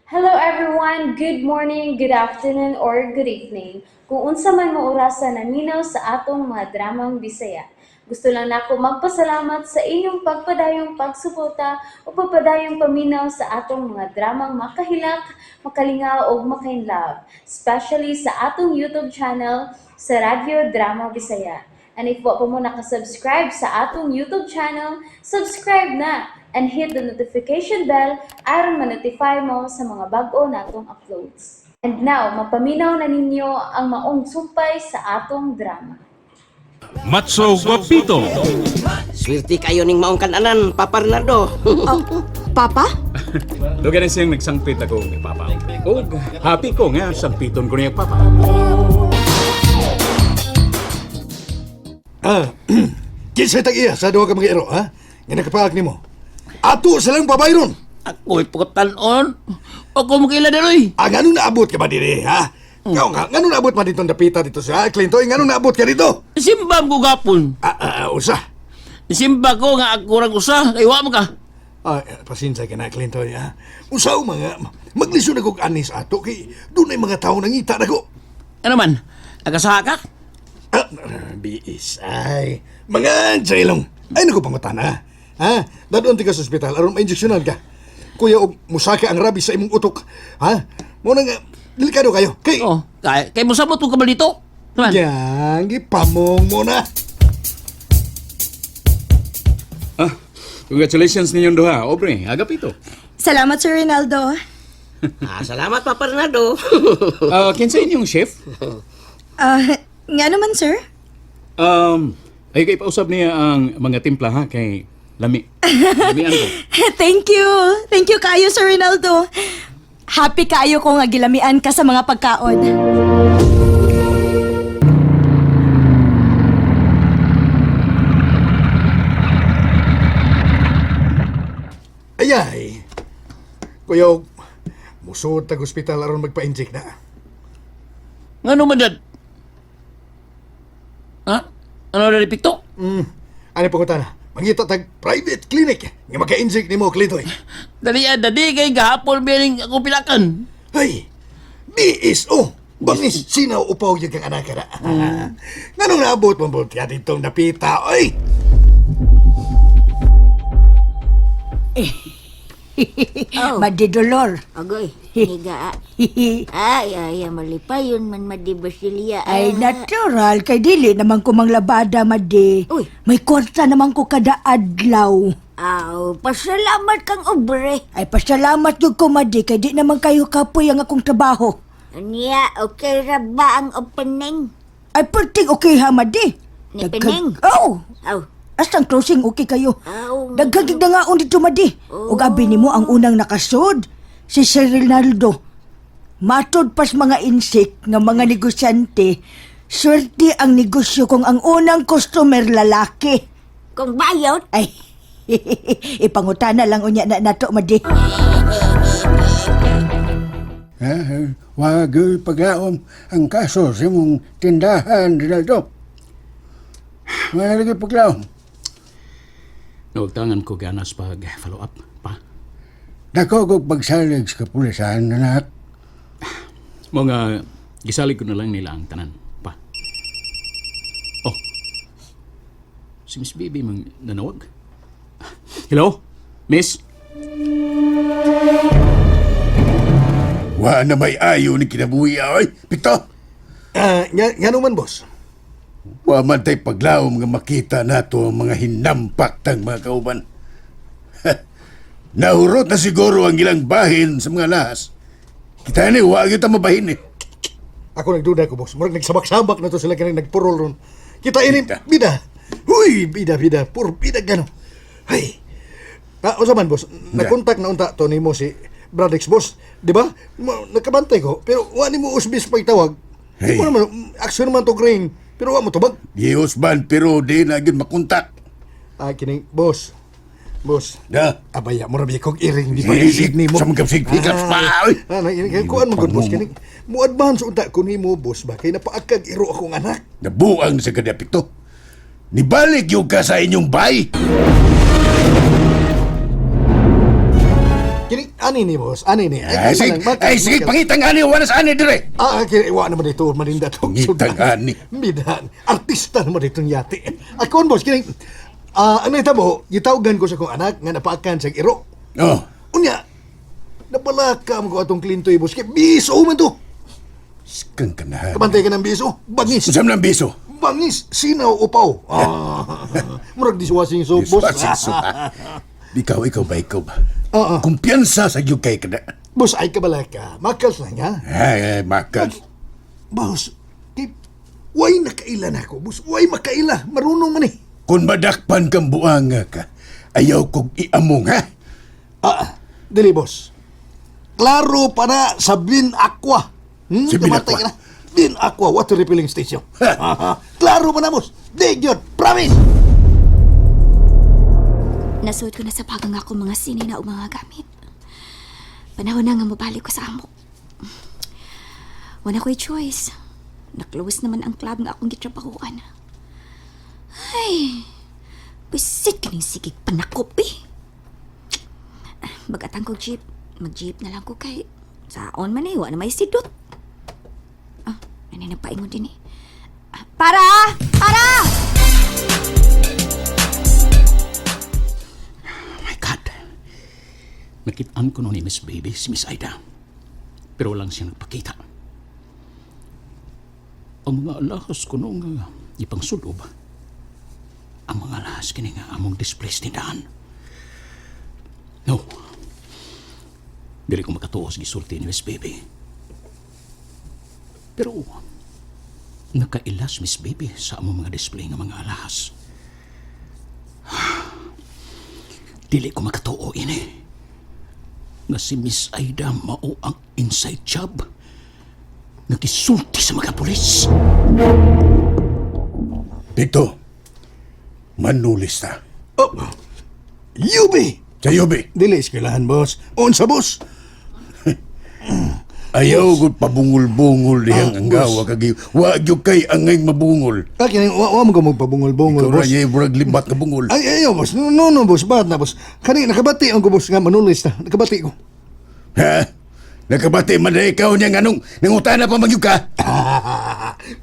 Hello everyone, good morning, good afternoon, or good evening. Kung unsa man mo orasan naminaw sa atong mga dramang Bisaya. Gusto lang nako magpasalamat sa inyong pagpadayong pagsuporta o pagpadayong paminaw sa atong mga dramang makahilak, makalingaw o makainlove, especially sa atong YouTube channel sa Radio Drama Bisaya. And if wa pa mo nakasubscribe sa atong YouTube channel, subscribe na and hit the notification bell aron ma-notify mo sa mga bag-o natong uploads. And now, mapaminaw na ninyo ang maong sumpay sa atong drama. Matso Guapito. Swerte kayo ning maong kananan, Papa Bernardo. Papa? Lugar na siyang nagsangpit ako ni Papa. O, happy ko nga, sangpiton ko niya Papa. Kinsa tag-iya sa duha ka mga iro, ha? Nga nakapaag ni mo. Ato silang babayron. Ako'y pagkatanon. Ako makila na rin. Ganun naabot ka ba diri, ha? Ikaw nga, ganun naabot man dito dapita dito sa Clinton, ganun naabot ka dito. Simba ko gapon. Usa. Simba ko nga ako rang usa. Kaywa mo ka. Pasinsay ka na, Clinton, ha? Usaw mga, maglisod ako anis ato, kay doon ay mga tao nangita na ko. Ano man? Nagasaha ka? Biis, ay. Mga jailong. Ay, naku pangutana, ha? Dadon ti ka sa ospital, aron ma-injeksyonan ka. Kuya, og musaka ang rabi sa imong utok, ha? Muna nga, delikado kayo. Kay, Oh, kay mo sabot ko kabal dito. Naman? yan, gipamong mo na. Congratulations ninyong duha. Obre, agap ito. Salamat, Sir Rinaldo. Salamat, Papa Bernardo. Kinsa inyong chef? Nga naman, sir? Ay kay pausap niya ang mga timpla ha kay lami. Lamian ko. Thank you. Thank you kayo, Sir Rinaldo. Happy kayo kung agilamian ka sa mga pagkaon. Ayay. Kuya, og musod tag ospital aron magpa-inject na. Nga naman dad? Ha? Ano na ripikto? Ano pangutana? Mangita tag private clinic nga maka-inject nimo, Clinton. Dali kay gahapon biling ako pilakan. Ay, BSO. Bangis, sinaw upaw yung kang anak ka na. Ganong naabot mo mo kaya ditong napita, oy! Madidolor. Agoy, higa. Ay, malipayon man madi Basilia. Ay, natural. Kay dili naman ko manglabada, madi. Uy. May kwarta naman ko kada adlaw. Aw, pasalamat kang obre. Ay, pasalamat yung ko, madi. Kay di naman kayo kapoy ang akong trabaho. Anya, okay ra ba ang opening? Ay, perting okay ha, madi. Ni Pening? Oo. Aw, Astang closing okay kayo. aw. Daghagig na nga dito, madi. O gabi ni mo ang unang nakasod. Si Sir Rinaldo. Matod pas mga insik nga mga negosyante. Swerte ang negosyo kung ang unang customer lalaki. Kung bayot, Ay, ipangutana lang unya na nato, madi. Wag paglaom ang kaso sa imong tindahan, Rinaldo. Wala lagi paglaom. Nagtangan ko ganas pag follow up pa. Dako kog pagsalig sa kapulisan, anak. Mga gisalig ko na lang nila ang tanan pa. Oh. Si Miss Bibi mang nanawag. Hello? Miss? Wa na may ayo ni kinabuhi, ay. Pito, Nga naman, boss. wa man tay paglaom nga makita nato ang mga hinampak tang mga kauban. Nahurot na siguro ang ilang bahin sa mga lahas. Kita ni, wa kita mabahin eh. Ako nagduda ko, boss. Murag nagsabak-sabak na to sila kanang nagpurol ron. Kita ini, Bida. bida. Huy, bida. Puro bida gano. Hay. O saman, boss. Nagkontak na unta to ni mo si Bradix, boss. Di ba? Nagkabantay ko. Pero wa ni mo usbis pagtawag. Hey. Hey. Naman, aksyon naman to grain. Pero wa mo tubag. Diyos ban, pero di na agad makontak. Kining, boss. Boss. Da. Abaya, murabi kong iring di Hey, pag-isig ni mo. sa mga sig-pikas pa, oy. Kuan mo good, boss. Kining, mo advance unta ko ni mo, boss ba? Kaya napaakag iro akong anak. Nabuang sa kadapito. Nibalik yung ka sa inyong bay. Kining, Ani ni, boss. Ani ni. Sige, sige, pangitang ani, wala sa ani dire. Iwa naman dito, maninda to. Pangitang ani. Bidan, artista naman dito yati. Ako, boss, kining, ano ito mo, gitawagan ko sa kong anak, nga napaakan sa iro. Oh, Unya, nabalaka mo ko atong klintoy, boss, kay biso man to. sikang kanahan. Kabantay ka ng biso, bangis. Saan ng biso? Bangis, sinaw, upaw. Murag diswasing soap, boss. Ikaw ba? Oo. Kumpiyansa sa iyo kay kada. Boss, ay kabalaka. Makals lang, ha? Ay, makas. Boss, kay, way nakailan ako, boss. Way makaila. Marunong man eh. Kung madakpan kang buanga ka, ayaw kong iamong, ha? Dili, boss. Klaro pa na sa Bin Aqua. Sa Bin Kamatay Aqua? ka na. Bin Aqua Water Refilling Station. Klaro pa na, boss. Di yun. Promise. Nasuot ko na sa pagang ako mga sini na o mga gamit. Panahon na nga mabalik ko sa amo. Wala ko'y choice. Naklose naman ang club nga akong gitrabahuan. Ay, bisit ka ning sigig panakop eh. Bagatang ko jeep, mag-jeep na lang ko kay saon man eh, wala na may sidot. Nanay paingon din eh. Para! Para! My God. Nakitaan ko noon ni Miss Baby, si Miss Aida. Pero walang siya nagpakita. Ang mga alahas ko noong ipang sulob, ang mga alahas kini nga among displays tindahan. No. Dili ko makatuos gisulti ni Miss Baby. Pero nakailas Miss Baby sa among mga display nga mga alahas. Dili ko makatuo ini. Nga si Miss Aida mao ang inside job. Nagisulti sa mga pulis. Dito, manulis ta. Yubi! Sa Yobi, Dili iskilahan, boss. Unsa, boss? ayaw gud pabungol-bungol dihang ang boss. gawa kagi. Wa gyud kay angay mabungol. Kining, wa mo ka magpabungol-bungol, Ikaw boss. ra yay burag limbat ka bungol. Ay, ayaw, boss. No, boss. Ba't na, boss? Kani, nakabati ang ko, boss, nga manulis na. Nakabati ko. Ha? Nakabati man na ikaw niya nganong nangutana pa magyud ka.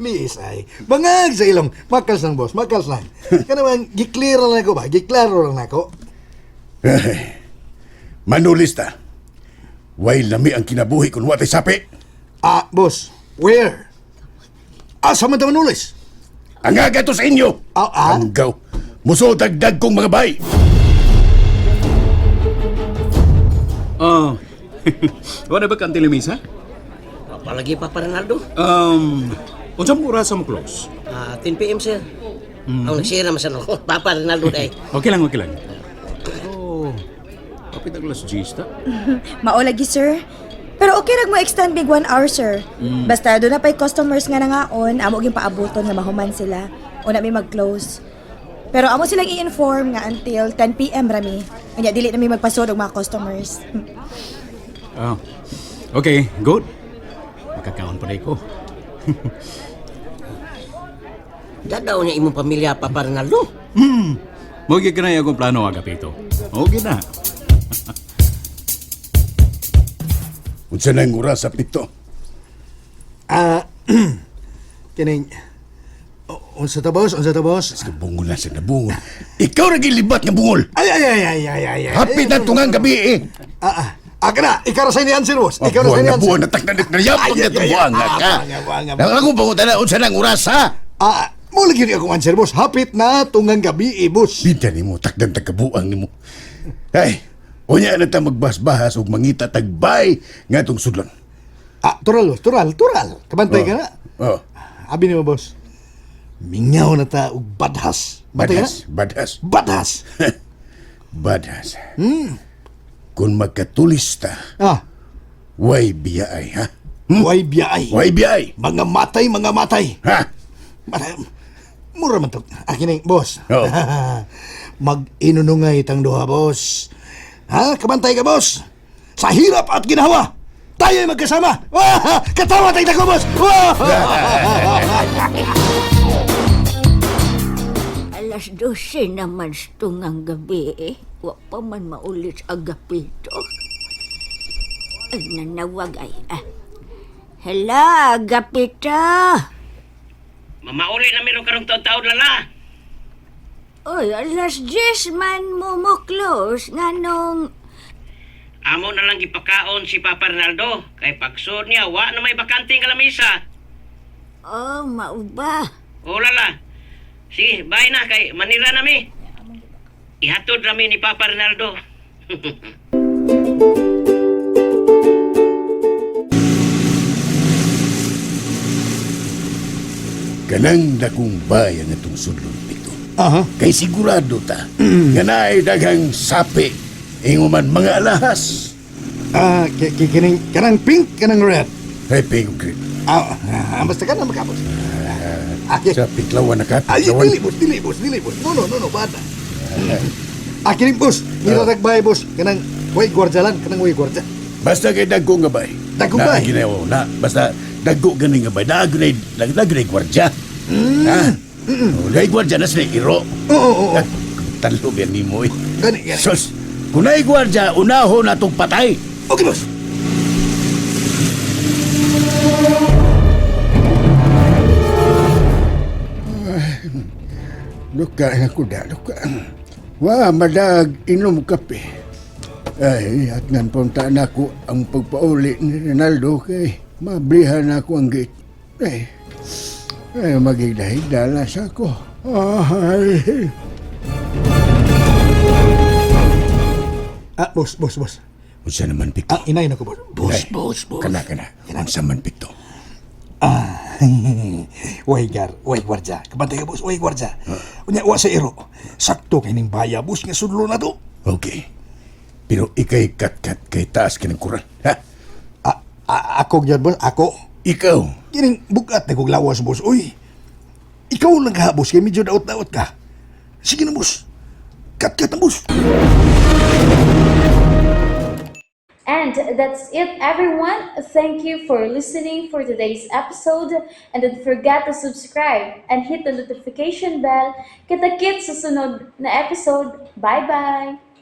Miss ay. Bangag sa ilong. Makals lang, boss. Makals lang. Kanawang, giklaro lang ako ba? Giklaro lang ako. Manulis ta. Way lami ang kinabuhi kung watay sapi. Boss. Where? Asa man ta manulis? Ang aga to sa inyo. Ang gaw. Muso dagdag kong mga bay. Wala ba kang telemisa? Palagi Papa Ronaldo. Unsang oras mo close? 10 p.m. sir. Ang nagsira masan ako. Papa Ronaldo day. Okay lang. Oh, kapit ang alas 10 ta? Mao lagi, sir. Pero okay rag mo extend big 1 hour, sir. Basta doon na pa'y customers nga nangaon, amo gyud paabuton nga mahuman sila. O na may mag-close. Pero amo silang i-inform nga until 10 p.m. rami. Kanya dili na may magpasod og mga customers. Okay, good. Makakaon pa rin ko. Dadaw niya imong pamilya Papa Ronaldo. Mogi ka na yung akong plano, Agapito. Okay na. Unsa na ang oras sa pito? Kining, unsa ta, boss? Unsa ta, boss? Sige, bungol na siya na bungol. Ikaw ra gilibat nga bungol. Ay. Hapit na tungang gabi eh. Kana, ikaw ra sa ni answer, boss. Ikaw ra sa Buwan ni na answer. buwan na taknanik na yapag na tubuan nga ka. Nang ako pangutan na unsa na ang oras ha? Mo lagi akong answer, boss. Hapit na tungang gabi, boss. Binta ni mo, takdan tagkabuang ni mo. Ay, unya na ta magbahas-bahas ug mangita tagbay nga itong sudlon. Tural, boss. Tural. Kabantay ka na. Oh, Abi ni mo, boss. Mingaw na ta og badhas. Bantay ka na? badhas. Badhas. Badhas. Kung magkatulis ta, way biyaay, ha? Way biyay. Way biyaay. Mga matay. Ha? Mura man to. Akin boss. Oo. Mag-inunungay tang duha, boss. Kabantay ka, boss. Sa hirap at ginawa, tayo ay magkasama. Katawa tayo ko, boss. Alas 12 naman tungang gabi eh. Wa pa man maulit agapito. Nanawag ay. Hala, Gapita. Mamauli na meron karong taon-taon lala. Oy, alas 10 man mo close. Nganong... Amo na lang gipakaon si Papa Ronaldo. Kay pagsud niya, wa na may bakanting kalamisa. Oh, mauba. O lala. Sige, bye na kay manira nami. Ihatod rami ni Papa Ronaldo. Kanang dakong bayan itong sudlon pito. Aha. Kay sigurado ta, nga naay daghang sapi, inguman mga alahas. Kining kanang pink, kanang red. Ay, pingkrit. Basta ka na makapos. Aki. Sa pitlawan na Ay, kapitlawan. dili boss. No, bata. Kining boss, niraragbay boss, kanang way gwardya lang, kanang way gwardya. Basta kay dagko nga bay. Dagko bay? Ginawa na. Basta dagko gani nga bay. Dagrade gwardya. Ha? Lay gwardya na sila iro. Oo. Talo yan ni mo eh. Gani. Sus, kung na'y gwardya, unaho na itong patay. Okay boss. Luka na kuda, luka. Wah, madag inom kape. Ay, at nan punta na ko ang pagpauli ni Ronaldo kay mablihan ako ang gate. Ay magigdahidalas ako. Ay. Boss. Unsa naman pito? Inay na ko boss. Boss. Kana. Unsa man pito? Way gwardya. Kabantay ka boss, way gwardya. Unya wa sa iro. Sakto kay ning baya boss nga sudlo na to. Okay. Pero ikay kat kay taas ka ng kuran. Ha? Ako gyud boss, ako. Ikaw. Kining bugat na kong lawas boss. Uy. Ikaw lang ha boss, kay medyo daot-daot ka. Sige na boss. Kat na boss. And that's it, everyone. Thank you for listening for today's episode. And don't forget to subscribe and hit the notification bell. Kita-kits sa sunod na episode. Bye-bye!